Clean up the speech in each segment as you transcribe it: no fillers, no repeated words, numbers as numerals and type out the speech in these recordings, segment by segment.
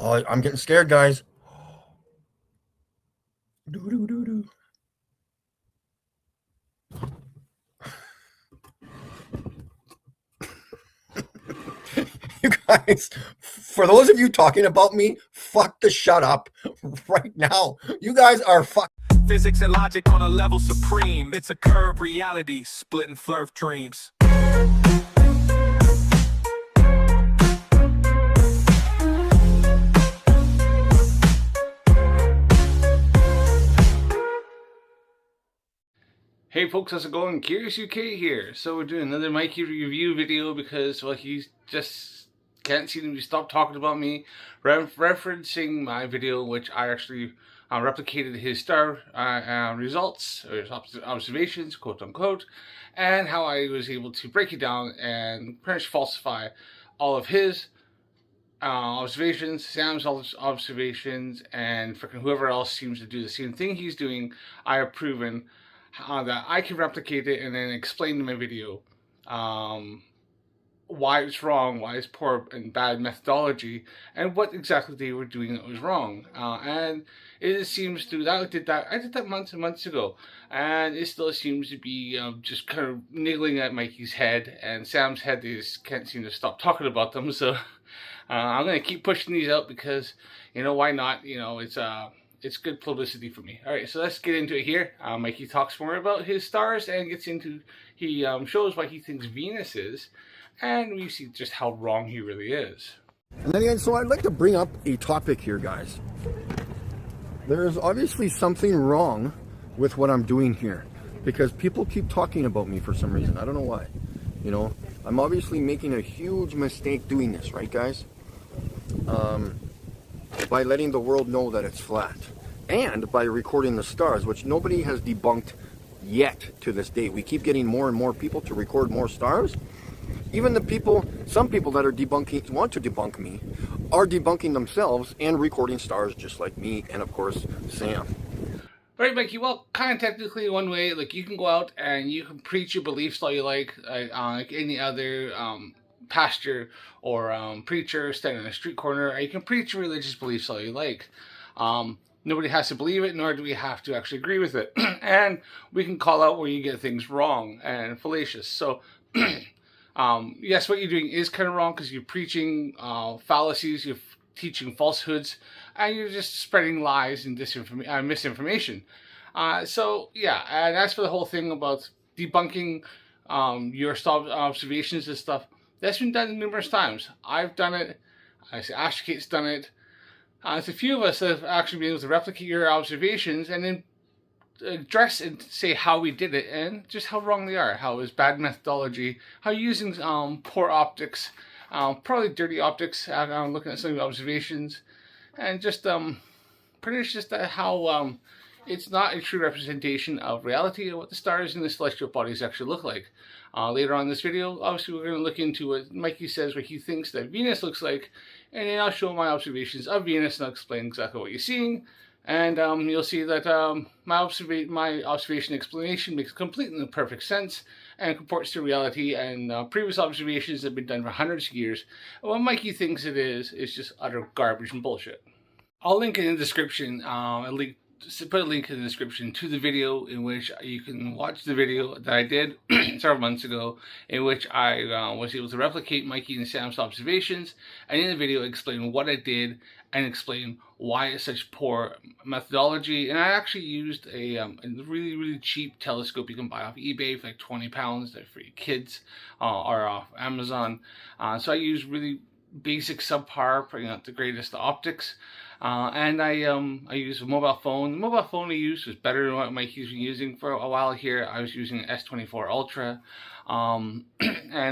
Oh, I'm getting scared, guys. Doo doo doo doo. You guys, for those of you talking about me, fuck the shut up right now. You guys are fuck. Physics and logic on a level supreme. It's a curved reality, splitting flerf dreams. Hey folks, how's it going? Curious UK here. So we're doing another Mikey review video because, well, he just can't seem to stop talking about me, referencing my video, which I actually replicated his star results, or his observations, quote unquote, and how I was able to break it down and pretty much falsify all of his observations, Sam's observations, and freaking whoever else seems to do the same thing he's doing. I have proven that I can replicate it and then explain in my video why it's wrong, why it's poor and bad methodology, and what exactly they were doing that was wrong. And it seems to that I did that months and months ago, and it still seems to be just kind of niggling at Mikey's head and Sam's head. They just can't seem to stop talking about them. So I'm gonna keep pushing these out because, you know, why not? You know, it's good publicity for me. All right, so let's get into it here. Mikey talks more about his stars and gets into, he shows why he thinks Venus is, and we see just how wrong he really is. And then again, so I'd like to bring up a topic here, guys. There is obviously something wrong with what I'm doing here because people keep talking about me for some reason. I don't know why. You know, I'm obviously making a huge mistake doing this, right, guys? By letting the world know that it's flat, and by recording the stars, which nobody has debunked yet to this day. We keep getting more and more people to record more stars. Even the people, some people that are debunking, want to debunk me, are debunking themselves and recording stars just like me and, of course, Sam. Right, Mikey, well, kind of technically one way, like, you can go out and you can preach your beliefs all you like any other pastor or preacher standing on a street corner, or you can preach your religious beliefs all you like. Nobody has to believe it, nor do we have to actually agree with it. And we can call out where you get things wrong and fallacious. So, yes, what you're doing is kind of wrong because you're preaching fallacies, you're teaching falsehoods, and you're just spreading lies and misinformation. So, yeah, and as for the whole thing about debunking your observations and stuff, that's been done numerous times. I've done it. I say Ashkate's done it. There's a few of us that have actually been able to replicate your observations and then address and say how we did it and just how wrong they are, how it was bad methodology, how you're using poor optics, probably dirty optics, looking at some of the observations, and just pretty much just how it's not a true representation of reality of what the stars and the celestial bodies actually look like. Later on in this video, obviously we're going to look into what Mikey says, what he thinks that Venus looks like, and then I'll show my observations of Venus and I'll explain exactly what you're seeing. And you'll see that my observation explanation makes complete and perfect sense and comports to reality, and previous observations that have been done for hundreds of years. And what Mikey thinks it is just utter garbage and bullshit. I'll link in the description, put a link in the description to the video in which you can watch the video that I did several months ago, in which I was able to replicate Mikey and Sam's observations, and in the video explain what I did and explain why it's such poor methodology. And I actually used a really, really cheap telescope you can buy off eBay for like £20. They're for your kids, or off Amazon. So I used really basic subpar, not the greatest optics. And I use a mobile phone. The mobile phone I used was better than what Mikey's been using for a while here. I was using an S24 Ultra. And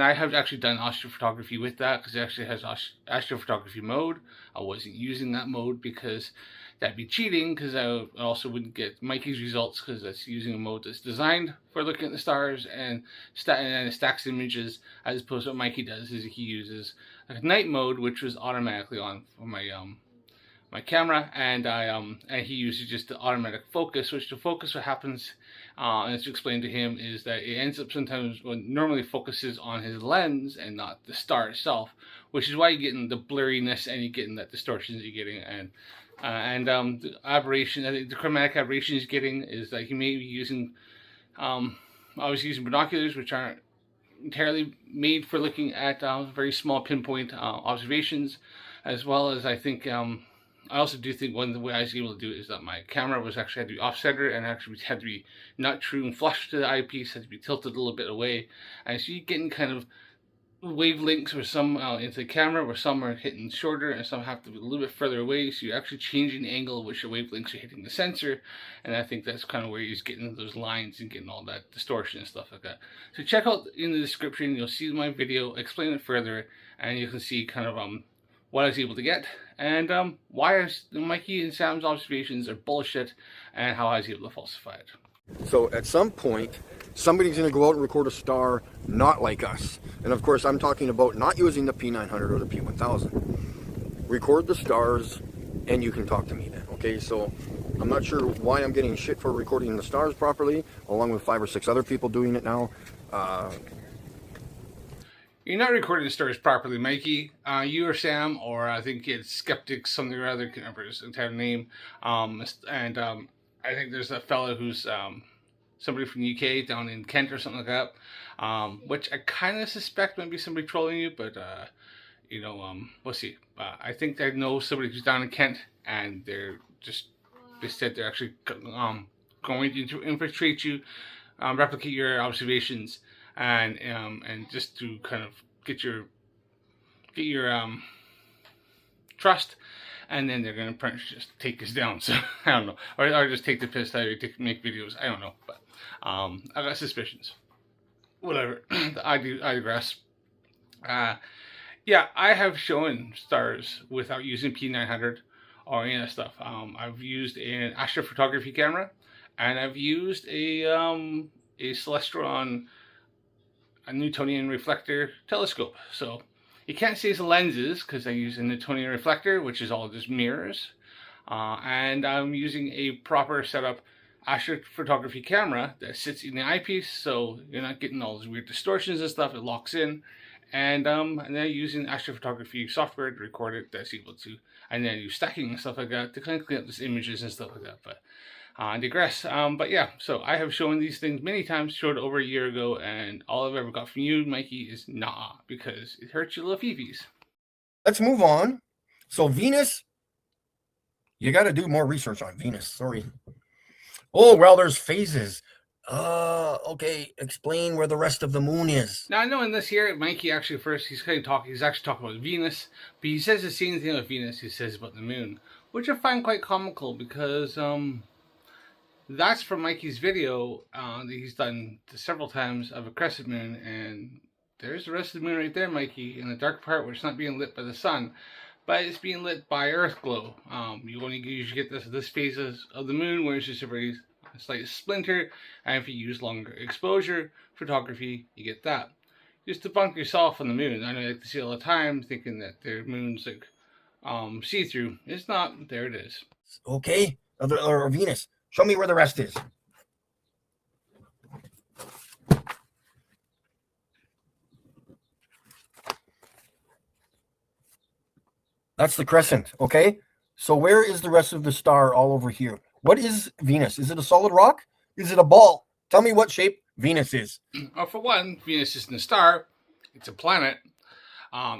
I have actually done astrophotography with that because it actually has astrophotography mode. I wasn't using that mode because that'd be cheating, because I also wouldn't get Mikey's results because that's using a mode that's designed for looking at the stars and it stacks images, as opposed to what Mikey does is he uses a night mode, which was automatically on for my my camera, and he uses just the automatic focus, which the focus what happens, and it's explained to him, is that it ends up sometimes when normally focuses on his lens and not the star itself, which is why you're getting the blurriness and you're getting that distortions you're getting, and the aberration, I think the chromatic aberration he's getting is that he may be using, obviously using binoculars, which aren't entirely made for looking at very small pinpoint observations, as well as I think I also do think one of the way I was able to do it is that my camera was actually had to be off-center and actually had to be not true and flush to the eyepiece, had to be tilted a little bit away, and so you're getting kind of wavelengths where some into the camera, where some are hitting shorter and some have to be a little bit further away, so you're actually changing the angle at which your wavelengths are hitting the sensor, and I think that's kind of where he's getting those lines and getting all that distortion and stuff like that. So check out in the description, you'll see my video, explain it further, and you can see kind of what I was able to get, and why Mikey and Sam's observations are bullshit, and how I was able to falsify it. So at some point, somebody's going to go out and record a star not like us. And of course, I'm talking about not using the P900 or the P1000. Record the stars, and you can talk to me then, okay? So I'm not sure why I'm getting shit for recording the stars properly, along with 5 or 6 other people doing it now. You're not recording the stars properly, Mikey. You or Sam, or I think it's Skeptic something or other, I can't remember his entire name. I think there's a fellow who's somebody from the UK down in Kent or something like that, which I kind of suspect might be somebody trolling you, but you know, we'll see. I think I know somebody who's down in Kent, and they said they're actually going to infiltrate you, replicate your observations, and just to kind of get your trust, and then they're gonna pretty much just take us down. So I don't know, or just take the piss out of you to make videos. I don't know, but I got suspicions. Whatever. I digress. Yeah, I have shown stars without using P900 or any of that stuff. I've used an astrophotography camera, and I've used a Celestron, a Newtonian reflector telescope. So you can't see the lenses because I use a Newtonian reflector, which is all just mirrors. And I'm using a proper setup astrophotography camera that sits in the eyepiece, so you're not getting all those weird distortions and stuff. It locks in, and then using astrophotography software to record it. That's able to, and then use stacking and stuff like that to kind of clean up these images and stuff like that. But I digress. But yeah, so I have shown these things many times, showed over a year ago, and all I've ever got from you, Mikey, is nah, because it hurts your little fifis. Let's move on. So Venus, you got to do more research on Venus. Sorry. Oh, well, there's phases. Okay, explain where the rest of the moon is. Now, I know in this here, Mikey actually first, he's actually talking about Venus, but he says the same thing about Venus he says about the moon, which I find quite comical, because that's from Mikey's video that he's done several times of a crescent moon, and there's the rest of the moon right there, Mikey, in the dark part where it's not being lit by the sun, but it's being lit by Earth glow. You only usually get this phases of the moon where it's just a very slight splinter, and if you use longer exposure photography, you get that. Just debunk yourself on the moon. I know you like to see it all the time, thinking that their moon's like see-through. It's not. There it is. Okay, or Venus. Show me where the rest is. That's the crescent, okay? So where is the rest of the star all over here? What is Venus? Is it a solid rock? Is it a ball? Tell me what shape Venus is. Well, for one, Venus isn't a star. It's a planet.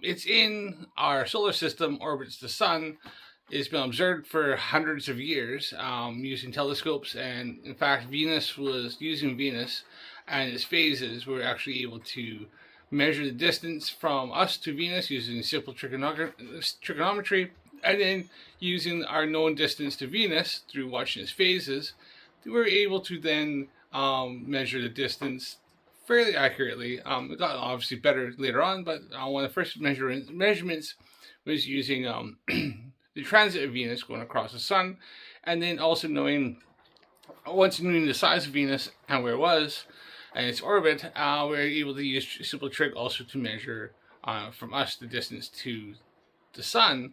It's in our solar system, orbits the sun. It's been observed for hundreds of years using telescopes, and in fact, using Venus and its phases, we're actually able to measure the distance from us to Venus using simple trigonometry, and then using our known distance to Venus through watching its phases, we're able to then measure the distance fairly accurately. It got obviously better later on, but one of the first measurements was using the transit of Venus going across the sun, and then also once knowing the size of Venus and where it was and its orbit, we're able to use simple trig also to measure from us the distance to the sun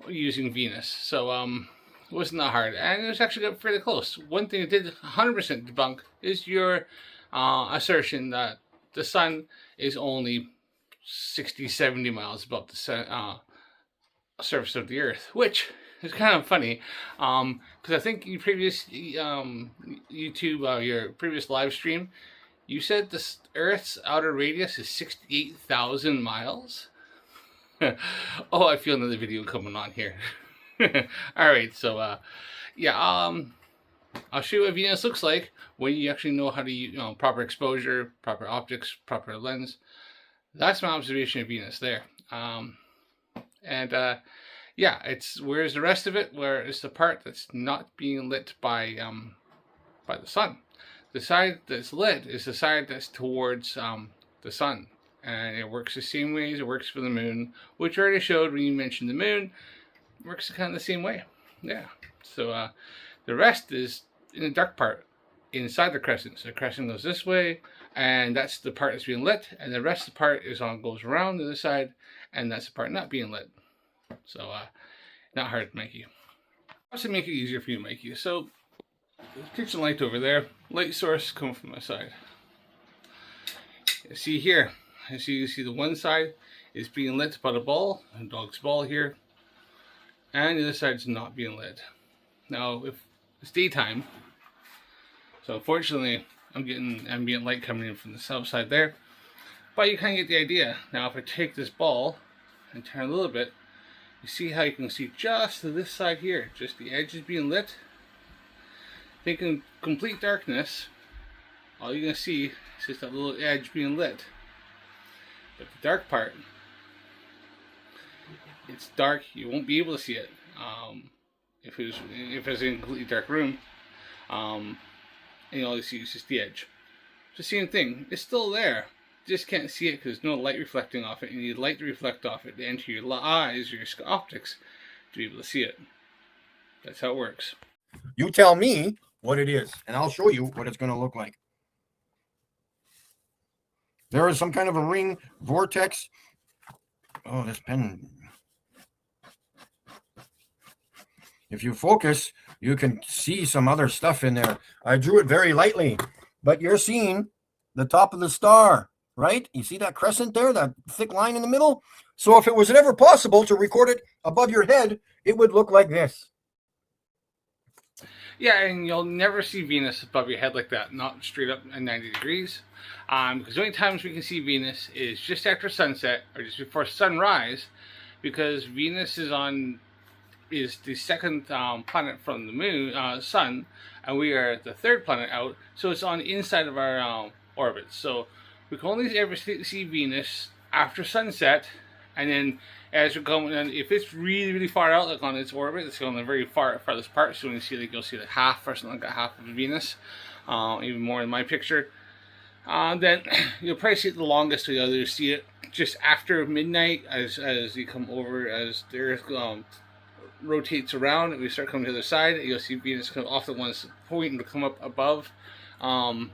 using Venus. So it wasn't that hard, and it was actually got fairly close. One thing it did 100% debunk is your assertion that the sun is only 60-70 miles above the surface of the Earth, which is kind of funny, because I think your previous YouTube, your previous live stream, you said the Earth's outer radius is 68,000 miles. Oh, I feel another video coming on here. All right, so yeah, I'll show you what Venus looks like when you actually know how to use proper exposure, proper optics, proper lens. That's my observation of Venus there. Yeah, it's where's the rest of it? Where it's the part that's not being lit by the sun. The side that's lit is the side that's towards the sun, and it works the same way as it works for the moon, which I already showed when you mentioned the moon. It works kind of the same way. Yeah. So the rest is in the dark part inside the crescent. So the crescent goes this way, and that's the part that's being lit, and the rest of the part goes around the other side, and that's the part not being lit. So not hard, Mikey. I'll also make it easier for you, Mikey. So kitchen light over there, light source coming from my side. You see here, you see the one side is being lit by the ball, a dog's ball here, and the other side is not being lit. Now, if it's daytime, so unfortunately I'm getting ambient light coming in from the south side there, but you kind of get the idea. Now, if I take this ball and turn a little bit, you see how you can see just to this side here, just the edge is being lit. Think in complete darkness, all you're going to see is just that little edge being lit. But the dark part, it's dark, you won't be able to see it. If it's in a completely dark room, and all you see is just the edge. It's the same thing, it's still there. You just can't see it because there's no light reflecting off it. You need light to reflect off it to enter your eyes or your optics to be able to see it. That's how it works. You tell me what it is, and I'll show you what it's going to look like. There is some kind of a ring vortex. Oh, this pen. If you focus, you can see some other stuff in there. I drew it very lightly, but you're seeing the top of the star, right? You see that crescent there, that thick line in the middle? So if it was ever possible to record it above your head, it would look like this. Yeah, and you'll never see Venus above your head like that, not straight up at 90 degrees. Because the only times we can see Venus is just after sunset or just before sunrise, because Venus is the second planet from the moon, sun, and we are the third planet out, so it's on the inside of our orbit. So we can only ever see Venus after sunset, and then as we're going, and if it's really, really far out, like on its orbit, it's on the very farthest part. So when you see, like, you'll see like half or something like that, half of Venus, even more in my picture. Then you'll probably see it the longest. So you'll either see it just after midnight, as you come over, as the Earth rotates around, and we start coming to the other side. You'll see Venus come off the one point and come up above. You'll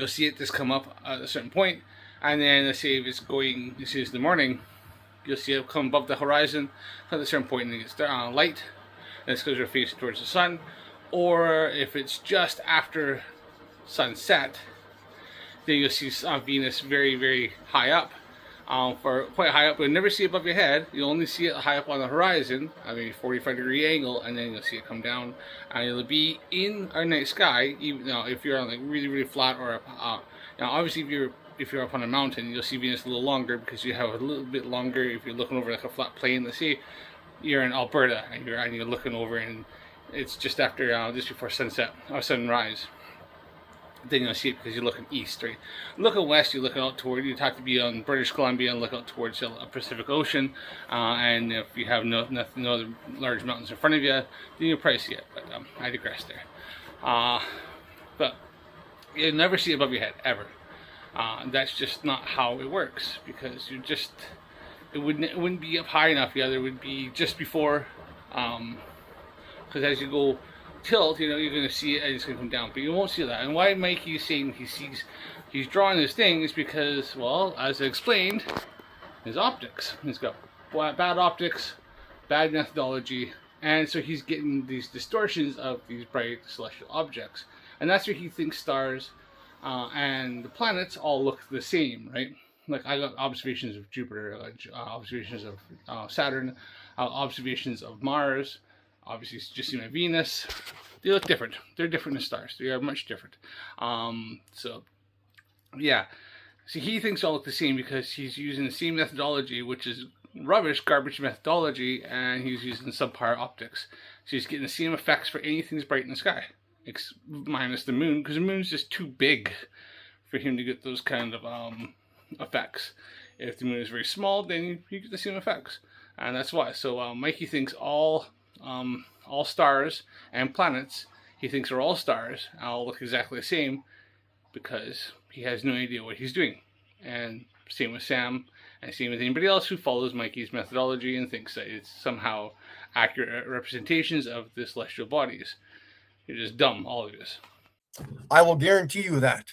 see it just come up at a certain point, and then let's say if it's going, this is the morning. You'll see it come above the horizon at a certain point, and it gets light, and it's because we're facing towards the sun. Or if it's just after sunset, then you'll see Venus very, very high up, for quite high up. You'll never see it above your head. You'll only see it high up on the horizon, I mean 45-degree angle, and then you'll see it come down, and it'll be in our night sky. Even if you're on like really, really flat, or obviously if you're up on a mountain, you'll see Venus a little longer because you have a little bit longer. If you're looking over like a flat plain, let's say you're in Alberta and you're looking over, and it's just after just before sunset or sunrise, then you'll see it because you're looking east, right? Looking west, you're looking out toward, you'd have to be on British Columbia and look out towards the Pacific Ocean, and if you have no other large mountains in front of you, then you'll probably see it. But I digress there. But you'll never see it above your head ever. That's just not how it works, because it wouldn't be up high enough. The other would be just before, because as you go tilt, you're going to see it and it's going to come down, but you won't see that. And why Mikey is saying he's drawing this thing is because, well, as I explained, his optics. He's got bad optics, bad methodology, and so he's getting these distortions of these bright celestial objects, and that's where he thinks stars and the planets all look the same, right? Like I got observations of Jupiter, observations of Saturn, observations of Mars. Obviously, just my Venus. They look different. They're different than stars. They are much different. So, yeah. See, he thinks they all look the same because he's using the same methodology, which is rubbish, garbage methodology, and he's using subpar optics. So he's getting the same effects for anything that's bright in the sky, minus the moon, because the moon's just too big for him to get those kind of effects. If the moon is very small, then you get the same effects, and that's why. So Mikey thinks all stars and planets, he thinks are all stars, all look exactly the same, because he has no idea what he's doing. And same with Sam, and same with anybody else who follows Mikey's methodology and thinks that it's somehow accurate representations of the celestial bodies. You're just dumb, all of this. I will guarantee you that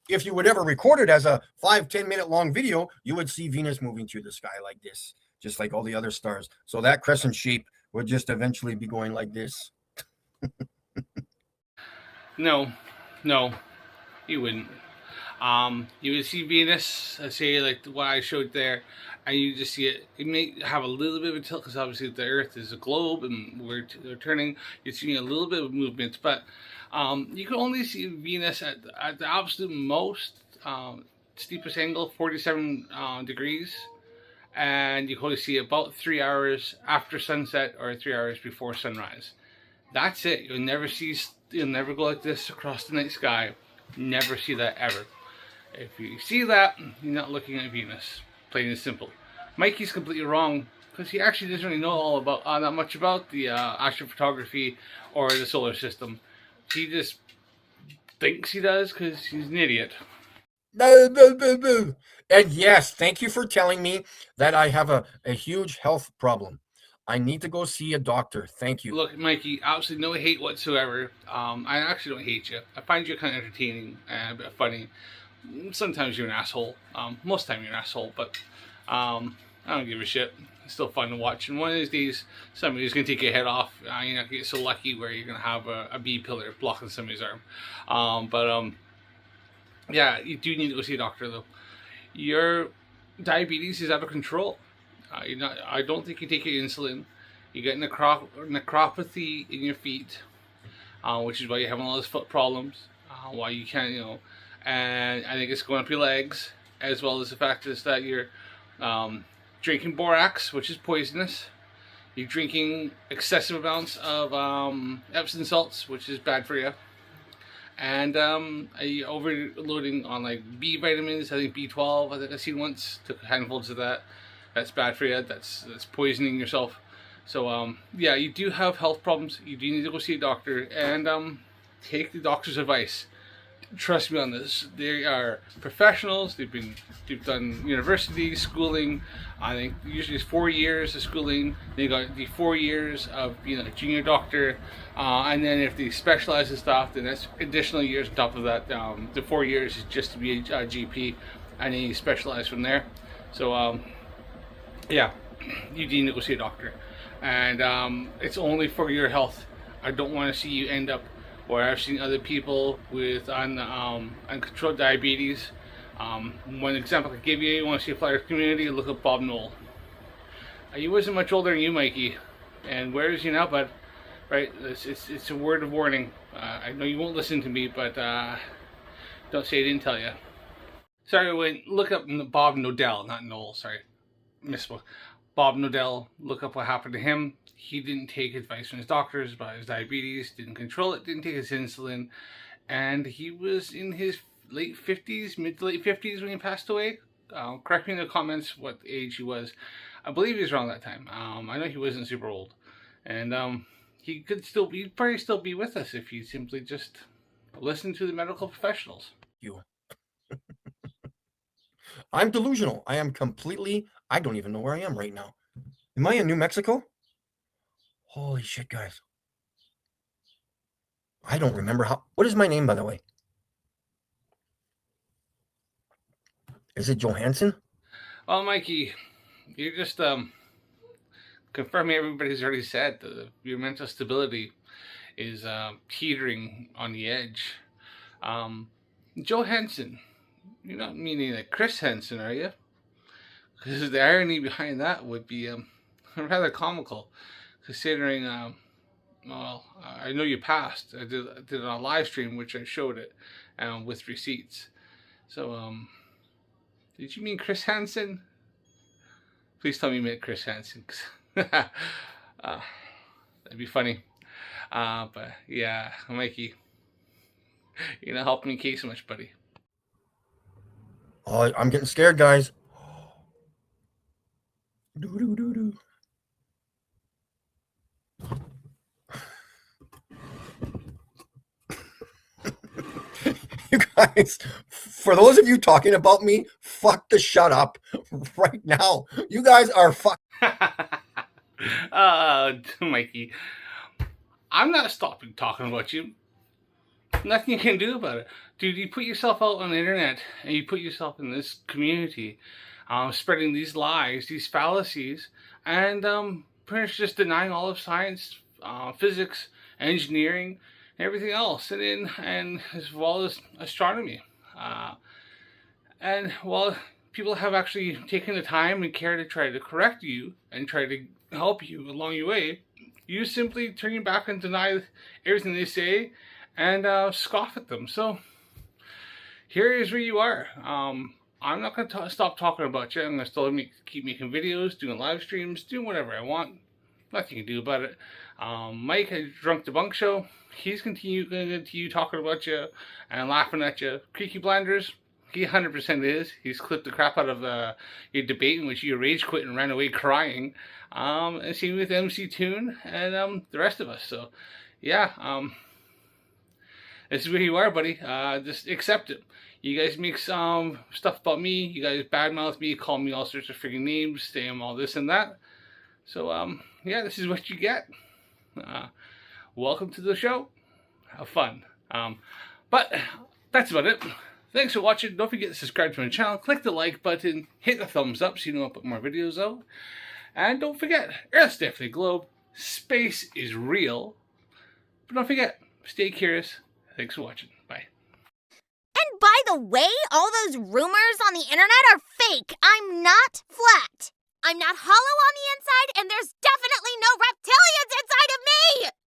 if you would ever record it as a 5-10 minute long video, you would see Venus moving through the sky like this, just like all the other stars. So that crescent shape would just eventually be going like this. No, you wouldn't. You would see Venus, say like what I showed there, and you just see it. It may have a little bit of a tilt because obviously the Earth is a globe and we're turning. You're seeing a little bit of movement, but you can only see Venus at the absolute most steepest angle, 47 degrees, and you can only see about 3 hours after sunset or 3 hours before sunrise. That's it. You'll never go like this across the night sky. Never see that ever. If you see that, you're not looking at Venus. Plain and simple. Mikey's completely wrong because he actually doesn't really know all about that much about the astrophotography or the solar system. He just thinks he does because he's an idiot. And yes, thank you for telling me that I have a huge health problem. I need to go see a doctor. Thank you. Look, Mikey, absolutely no hate whatsoever. I actually don't hate you. I find you kind of entertaining and a bit funny. Sometimes you're an asshole. Most of the time you're an asshole, but I don't give a shit. It's still fun to watch. And one of these days, somebody's going to take your head off. You're not going to get so lucky where you're going to have a B pillar blocking somebody's arm. Yeah, you do need to go see a doctor, though. Your diabetes is out of control. I don't think you take your insulin. You get necropathy in your feet, which is why you're having all those foot problems. Why you can't, and I think it's going up your legs, as well as the fact is that you're drinking borax, which is poisonous. You're drinking excessive amounts of Epsom salts, which is bad for you. And you're overloading on like B vitamins. I think B12. I think I've seen once. Took handfuls of that. That's bad for you. That's poisoning yourself. So yeah, you do have health problems. You do need to go see a doctor and take the doctor's advice. Trust me on this. They are professionals. They've done university schooling. I think usually it's 4 years of schooling. They got the 4 years of being a junior doctor, and then if they specialize in stuff, then that's additional years on top of that. The 4 years is just to be a GP, and then you specialize from there. So yeah, you need to go see a doctor, and it's only for your health. I don't want to see you end up where I've seen other people with uncontrolled diabetes. One example I could give you want to see a flyer community, look up Bob Knoll. He wasn't much older than you, Mikey, and where is he now, bud? Right, it's a word of warning. I know you won't listen to me, but don't say I didn't tell you. Sorry, wait, look up Bob Nodell, not Knoll, sorry. Misspoke. Bob Nodell, look up what happened to him. He didn't take advice from his doctors about his diabetes, didn't control it, didn't take his insulin, and he was in his late 50s, mid to late 50s when he passed away. Correct me in the comments what age he was. I believe he was around that time. I know he wasn't super old. And he'd probably still be with us if he simply just listened to the medical professionals. I'm delusional. I don't even know where I am right now. Am I in New Mexico? Holy shit, guys. I don't remember what is my name, by the way? Is it Johansson? Well, Mikey, you're just confirming everybody's already said, your mental stability is teetering on the edge. Joe Henson, you're not meaning like Chris Henson, are you? Because the irony behind that would be rather comical, considering, well, I know you passed. I did it on a live stream, which I showed it with receipts. So, did you mean Chris Hansen? Please tell me you meant Chris Hansen. That'd be funny. But yeah, Mikey, you're not helping me case much, buddy. Oh, I'm getting scared, guys. Do. You guys, for those of you talking about me, fuck the shut up right now. You guys are fuck. Mikey, I'm not stopping talking about you. Nothing you can do about it. Dude, you put yourself out on the internet and you put yourself in this community, spreading these lies, these fallacies, and pretty much just denying all of science, physics, engineering, and everything else, and as well as astronomy. And while people have actually taken the time and care to try to correct you and try to help you along your way, you simply turn your back and deny everything they say and scoff at them. So here is where you are. I'm not going to stop talking about you. I'm going to still keep making videos, doing live streams, doing whatever I want. Nothing you can do about it. Mike at Drunk Debunk Show, he's going to continue talking about you and laughing at you. Creaky Blinders, he 100% is. He's clipped the crap out of your debate in which you rage quit and ran away crying. And same with MC Toon and the rest of us. So, yeah, this is where you are, buddy. Just accept it. You guys make some stuff about me. You guys badmouth me, call me all sorts of freaking names, say I'm all this and that. So, yeah, this is what you get. Welcome to the show. Have fun. But that's about it. Thanks for watching. Don't forget to subscribe to my channel. Click the like button. Hit the thumbs up so you know I put more videos out. And don't forget, Earth's definitely a globe. Space is real. But don't forget, stay curious. Thanks for watching. Bye. And by the way, all those rumors on the internet are fake. I'm not flat. I'm not hollow on the inside, and there's definitely no reptilians inside of me!